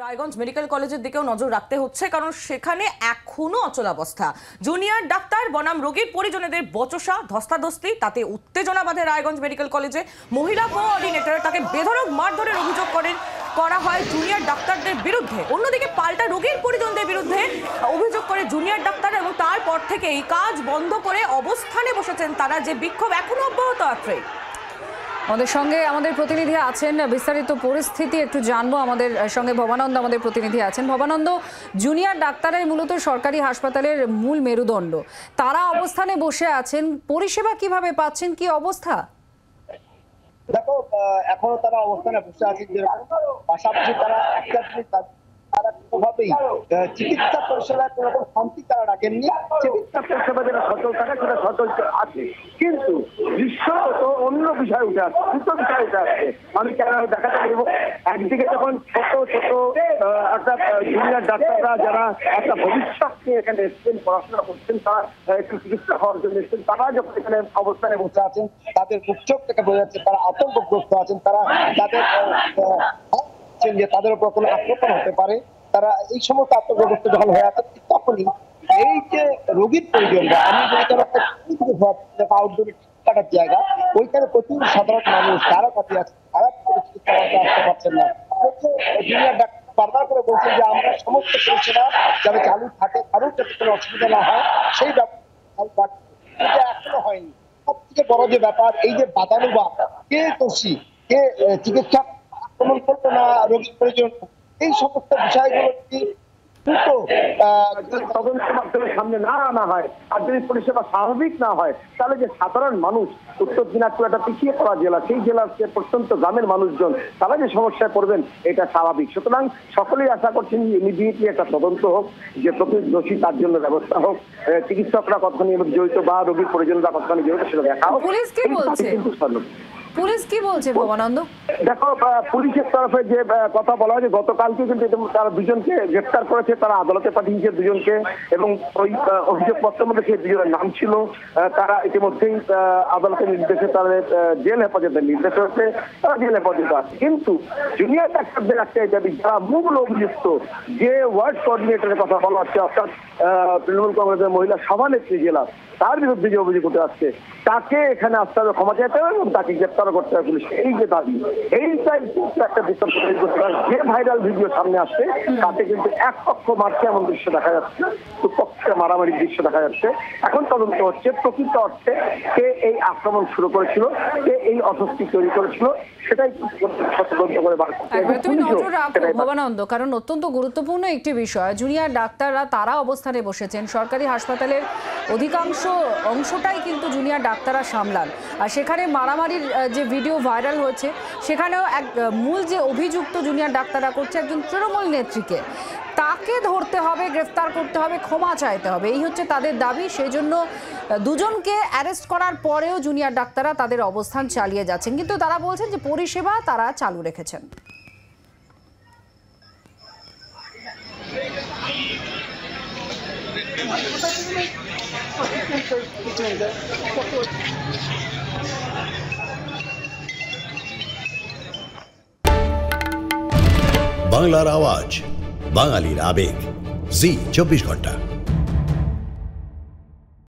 Raiganj medical কলেজের দিকেও নজর রাখতে হচ্ছে, কারণ সেখানে এখনো অচলাবস্থা। জুনিয়র ডাক্তার বনাম রোগীর পরিজনদের বচসা, ধস্তাধস্তি, তাতে উত্তেজনা বাঁধে রায়গঞ্জ মেডিকেল কলেজে। মহিলা কোঅর্ডিনেটর তাকে বেধড়ক মারধরের অভিযোগ করা হয় জুনিয়র ডাক্তারদের বিরুদ্ধে। অন্যদিকে পাল্টা রোগীর পরিজনদের বিরুদ্ধে অভিযোগ করে জুনিয়র ডাক্তার, এবং তারপর থেকেই কাজ বন্ধ করে অবস্থানে বসেছেন তারা, যে বিক্ষোভ এখনো অব্যাহত আছে। আমাদের সঙ্গে আমাদের প্রতিনিধি আছেন, বিস্তারিত পরিস্থিতি একটু জানবো। আমাদের সঙ্গে ভবানন্দ আমাদের প্রতিনিধি আছেন। ভবানন্দ, জুনিয়র ডাক্তাররাই মূলত সরকারি হাসপাতালের মূল মেরুদণ্ড, তারা অবস্থানে বসে আছেন, পরিষেবা কিভাবে পাচ্ছেন, কি অবস্থা? দেখো, এখনো তারা অবস্থানে বসে আছেন, পাশাপাশি তারা তারা কোনোভাবেই চিকিৎসা পরিষেবায় কোনো রকম শান্তি তারা রাখেননি। চিকিৎসা পরিষেবা যেটা সচল থাকে সেটা সচল আছে, কিন্তু দৃশ্যত অন্য বিষয় উঠে আসছে, দুটো বিষয় উঠে আসছে। আমি কেন দেখাতে পারবো, একদিকে যখন ছোট ছোট একটা জুনিয়র ডাক্তাররা যারা একটা ভবিষ্যৎ নিয়ে এখানে এসছেন, পড়াশোনা করছেন, তারা একটু চিকিৎসা হওয়ার জন্য এসছেন, তারা যখন এখানে অবস্থানে বসে আছেন, তাদের মুখ চোখ থেকে বোঝা যাচ্ছে তারা আতঙ্কগ্রস্ত আছেন। তারা যে তাদের উপর কোনো আক্রমণ হতে পারে, তারা এই সমস্ত আতঙ্কগ্রস্ত যখন হয়ে আছে, তখনই এই যে রোগীর প্রয়োজনটা, আমি একটা আউটডোরে কাটার জায়গা, ওইখানে প্রচুর সাধারণ মানুষ তারা কাছে আছে, তারা চিকিৎসা আসতে পারছেন না। জুনিয়র ডাক্তার বারবার করে বলছেন যে আমরা সমস্ত পরিষেবা যাতে চালু থাকে, কারোর যাতে কোনো অসুবিধা না হয় সেই ব্যাপার এখনো হয়নি। সব থেকে বড় যে ব্যাপার, এই যে বাদানুবাদ, কে দোষী, কে চিকিৎসা আক্রমণ করতো না রোগীর প্রয়োজন, এই সমস্ত বিষয়গুলো কি তদন্তের মাধ্যমে সামনে না আনা হয়, আর যদি পরিষেবা স্বাভাবিক না হয়, তাহলে যে সাধারণ মানুষ, উত্তর দিনাজপুর একটা পিছিয়ে পড়া জেলা, সেই জেলার যে প্রত্যন্ত গ্রামের মানুষজন তারা যে সমস্যায় পড়বেন, এটা স্বাভাবিক। সুতরাং সকলেই আশা করছেন ইমিডিয়েটলি একটা তদন্ত হোক, যে প্রকৃত দোষী তার জন্য ব্যবস্থা হোক, চিকিৎসকরা কতখানি জড়িত বা রোগীর পরিজনরা কতখানি জড়িত সেটা দেখা হোক। পুলিশ কি বলছে? পুলিশ কি বলছে ভবানন্দ? দেখো, পুলিশের তরফে যে কথা বলা হয় যে গতকালকে কিন্তু তারা দুজনকে গ্রেফতার করেছে, তারা আদালতে পাঠিয়েছে দুজনকে, এবং ওই অভিযোগপত্রের মধ্যে সেই দুজনের নাম ছিল। তারা ইতিমধ্যেই আদালতের নির্দেশে তাদের জেল হেফাজতের নির্দেশ হয়েছে, তারা জেল হেফাজতে আছে। কিন্তু জুনিয়র ডাক্তারদের একটা দাবি, যারা মূল অভিযুক্ত, যে ওয়ার্ড কোঅর্ডিনেটরের কথা বলা হচ্ছে, অর্থাৎ তৃণমূল কংগ্রেসের মহিলা সভানেত্রী জেলা, তার বিরুদ্ধে যে অভিযোগ উঠে আসছে, তাকে এখানে আসতে হবে, ক্ষমা চাইতে হবে এবং তাকে গ্রেপ্তার করতে হবে পুলিশ। এই যে দাবি, এইটাই কিন্তু একটা বিতর্ক তৈরি করতে পারে। যে ভাইরাল ভিডিও সামনে আসছে তাতে কিন্তু এক পক্ষ মারছে এমন দৃশ্য দেখা যাচ্ছে, দুপক্ষে মারামারির দৃশ্য দেখা যাচ্ছে। এখন তদন্ত হচ্ছে প্রকৃত অর্থে কে এই আক্রমণ শুরু করেছিল, কে এই অস্বস্তি তৈরি করেছিল, সেটাই তদন্ত করে বার করতে হবে। তুমি নজর রাখো ভবানন্দ, কারণ অত্যন্ত গুরুত্বপূর্ণ একটি বিষয়। জুনিয়র ডাক্তাররা তারা অবস্থানে বসেছেন, সরকারি হাসপাতালের অধিকাংশ অংশটাই কিন্তু জুনিয়র ডাক্তাররা সামলান, আর সেখানে মারামারির যে ভিডিও ভাইরাল হয়েছে, সেখানেও এক মূল যে অভিযুক্ত জুনিয়র ডাক্তাররা করছে একজন তৃণমূল নেত্রীকে, তাকে ধরতে হবে, গ্রেফতার করতে হবে, ক্ষমা চাইতে হবে, এই হচ্ছে তাদের দাবি। সেই জন্য দুজনকে অ্যারেস্ট করার পরেও জুনিয়র ডাক্তাররা তাদের অবস্থান চালিয়ে যাচ্ছেন, কিন্তু তারা বলছেন যে পরিষেবা তারা চালু রেখেছেন। বাংলার আওয়াজ, বাঙালির আবেগ, জি 24 ঘন্টা।